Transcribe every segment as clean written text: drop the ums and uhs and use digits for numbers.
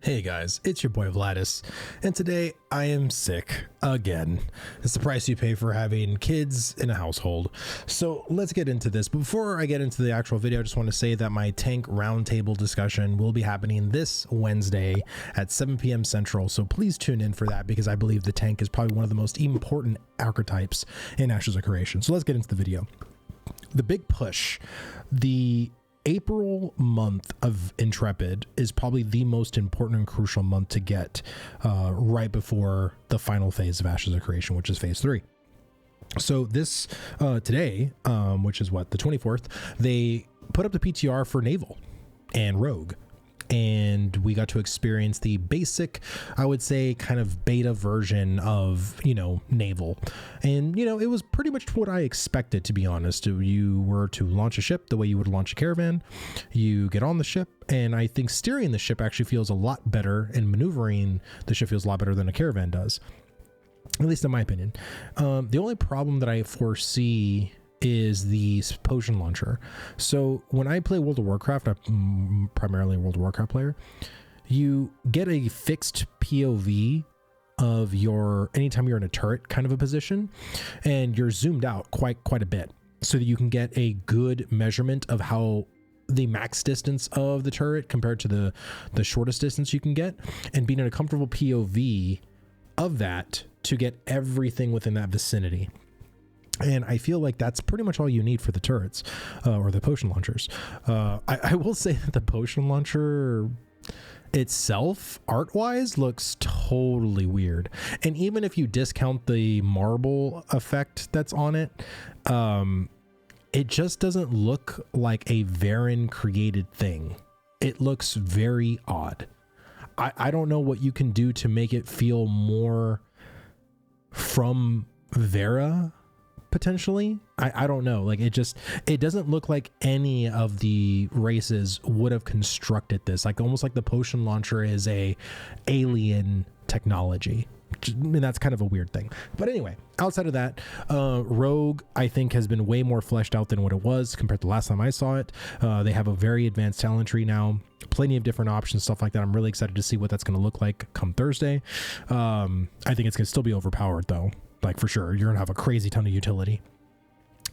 Hey guys, it's your boy Vladis, and today I am sick again. It's the price you pay for having kids in a household. So let's get into this. But before I get into the actual video, I just want to say that my tank roundtable discussion will be happening this Wednesday at 7 p.m. Central. So please tune in for that, because I believe the tank is probably one of the most important archetypes in Ashes of Creation. So let's get into the video. The big push, the April month of Intrepid is probably the most important and crucial month to get right before the final phase of Ashes of Creation, which is phase 3. So this today, which is what, the 24th, they put up the PTR for Naval and Rogue. And we got to experience the basic, I would say, kind of beta version of, Naval. And, it was pretty much what I expected, to be honest. You were to launch a ship the way you would launch a caravan. You get on the ship, and I think steering the ship actually feels a lot better, and maneuvering the ship feels a lot better than a caravan does, at least in my opinion. The only problem that I foresee is the potion launcher. So when I play World of Warcraft, I'm primarily a World of Warcraft player, you get a fixed POV of your anytime you're in a turret kind of a position, and you're zoomed out quite a bit so that you can get a good measurement of how the max distance of the turret compared to the shortest distance you can get, and being in a comfortable POV of that to get everything within that vicinity. And I feel like that's pretty much all you need for the turrets or the potion launchers. I will say that the potion launcher itself, art-wise, looks totally weird. And even if you discount the marble effect that's on it, it just doesn't look like a Varen created thing. It looks very odd. I don't know what you can do to make it feel more from Vera, potentially. I don't know, like it doesn't look like any of the races would have constructed this, like almost like the potion launcher is a alien technology, and that's kind of a weird thing. But anyway, outside of that, Rogue I think has been way more fleshed out than what it was compared to the last time I saw it. They have a very advanced talent tree now, plenty of different options, stuff like that. I'm really excited to see what that's going to look like come Thursday. I think it's going to still be overpowered though. Like for sure, you're gonna have a crazy ton of utility,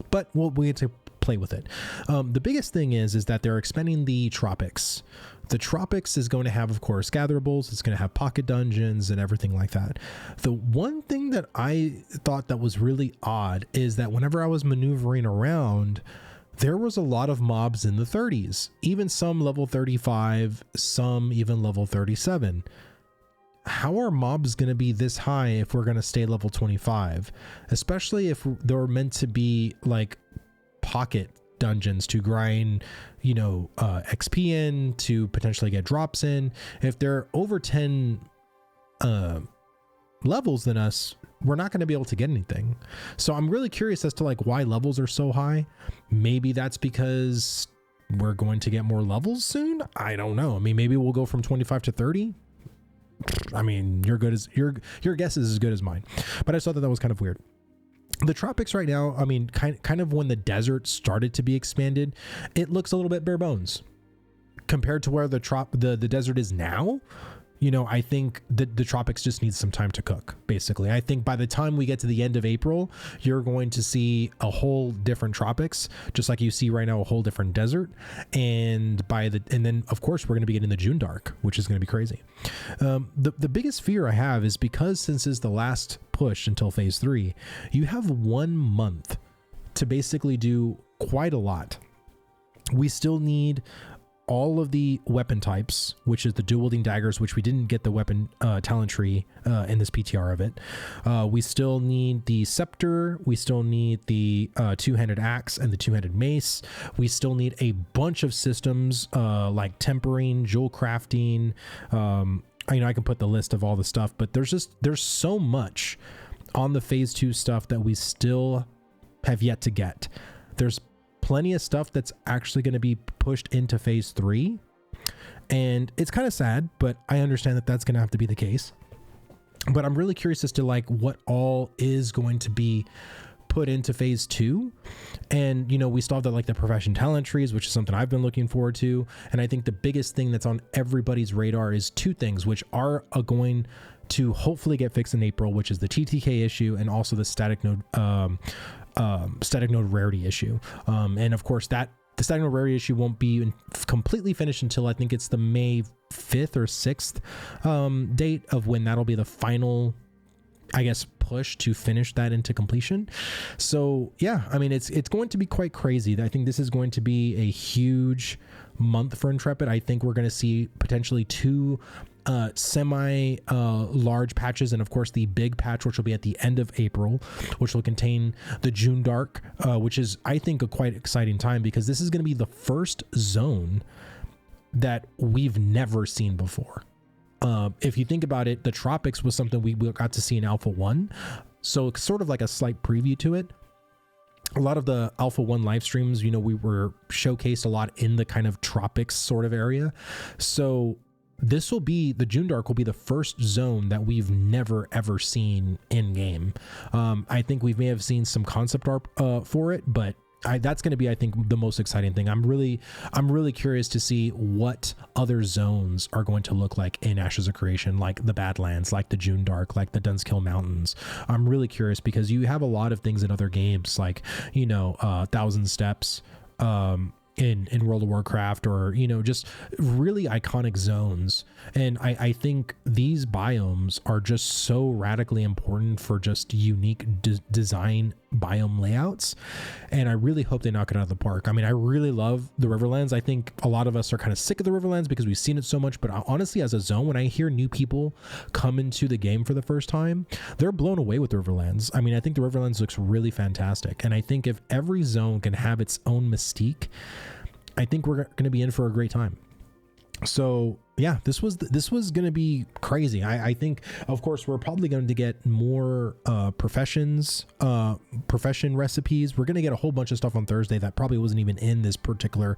but we'll get to play with it. The biggest thing is that they're expanding the tropics. The tropics is going to have, of course, gatherables. It's going to have pocket dungeons and everything like that. The one thing that I thought that was really odd is that whenever I was maneuvering around, there was a lot of mobs in the 30s, even some level 35, some even level 37. How are mobs going to be this high if we're going to stay level 25, especially if they're meant to be like pocket dungeons to grind, XP in, to potentially get drops in? If they're over 10 levels than us, we're not going to be able to get anything. So I'm really curious as to like why levels are so high. Maybe that's because we're going to get more levels soon. I don't know. I mean, maybe we'll go from 25 to 30. I mean, your guess is as good as mine, but I saw that was kind of weird. The tropics right now, I mean, kind of when the desert started to be expanded, it looks a little bit bare bones compared to where the desert is now. I think the tropics just need some time to cook, basically. I think by the time we get to the end of April, you're going to see a whole different tropics, just like you see right now a whole different desert. And then of course we're going to be getting the June dark, which is going to be crazy. The biggest fear I have is because since it's the last push until phase 3, you have 1 month to basically do quite a lot. We still need all of the weapon types, which is the dual wielding daggers, which we didn't get the weapon talent tree in this PTR of it. We still need the scepter. We still need the two-handed axe and the two-handed mace. We still need a bunch of systems like tempering, jewel crafting. I can put the list of all the stuff, but there's so much on the phase 2 stuff that we still have yet to get. There's plenty of stuff that's actually going to be pushed into phase 3, and it's kind of sad, but I understand that that's going to have to be the case. But I'm really curious as to like what all is going to be put into phase 2. And, you know, we still have the profession talent trees, which is something I've been looking forward to. And I think the biggest thing that's on everybody's radar is two things, which are going to hopefully get fixed in April, which is the TTK issue and also the static node rarity issue. And of course the static node rarity issue won't be completely finished until I think it's the May 5th or 6th date of when that'll be the final, I guess, push to finish that into completion. So yeah, I mean, it's going to be quite crazy. I think this is going to be a huge month for Intrepid. I think we're going to see potentially 2 semi large patches, and of course the big patch, which will be at the end of April, which will contain the June Dark, which is, I think, a quite exciting time, because this is going to be the first zone that we've never seen before. If you think about it, the tropics was something we got to see in Alpha 1, so it's sort of like a slight preview to it. A lot of the Alpha 1 live streams, you know, we were showcased a lot in the kind of tropics sort of area. So this will be, the June Dark will be the first zone that we've never ever seen in game. I think we may have seen some concept art for it, but that's going to be, I think, the most exciting thing. I'm really curious to see what other zones are going to look like in Ashes of Creation, like the Badlands, like the June Dark, like the Dunskill Mountains. I'm really curious because you have a lot of things in other games, like, you know, Thousand Steps, in World of Warcraft, or, you know, just really iconic zones. And I think these biomes are just so radically important for just unique design biome layouts, and I really hope they knock it out of the park. I mean, I really love the Riverlands. I think a lot of us are kind of sick of the Riverlands because we've seen it so much, but honestly, as a zone, when I hear new people come into the game for the first time, they're blown away with the Riverlands. I mean, I think the Riverlands looks really fantastic, and I think if every zone can have its own mystique, I think we're going to be in for a great time. So yeah, this was going to be crazy. I think, of course, we're probably going to get more profession recipes. We're going to get a whole bunch of stuff on Thursday that probably wasn't even in this particular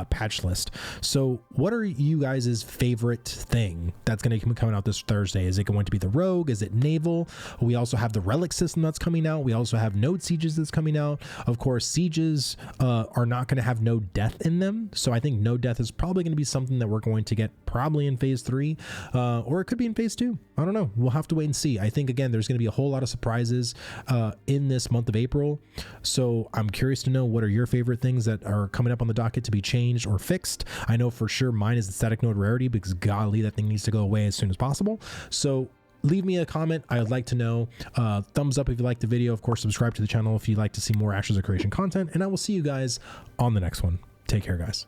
patch list. So what are you guys' favorite thing that's going to be coming out this Thursday? Is it going to be the Rogue? Is it Naval? We also have the Relic system that's coming out. We also have node sieges that's coming out. Of course, sieges are not going to have no death in them. So I think no death is probably going to be something that we're going to get probably in phase 3, or it could be in phase 2. I don't know. We'll have to wait and see. I think, again, there's going to be a whole lot of surprises in this month of April. So I'm curious to know, what are your favorite things that are coming up on the docket to be changed or fixed? I know for sure mine is the static node rarity, because golly, that thing needs to go away as soon as possible. So leave me a comment. I would like to know. Thumbs up if you liked the video. Of course, subscribe to the channel if you'd like to see more Ashes of Creation content, and I will see you guys on the next one. Take care, guys.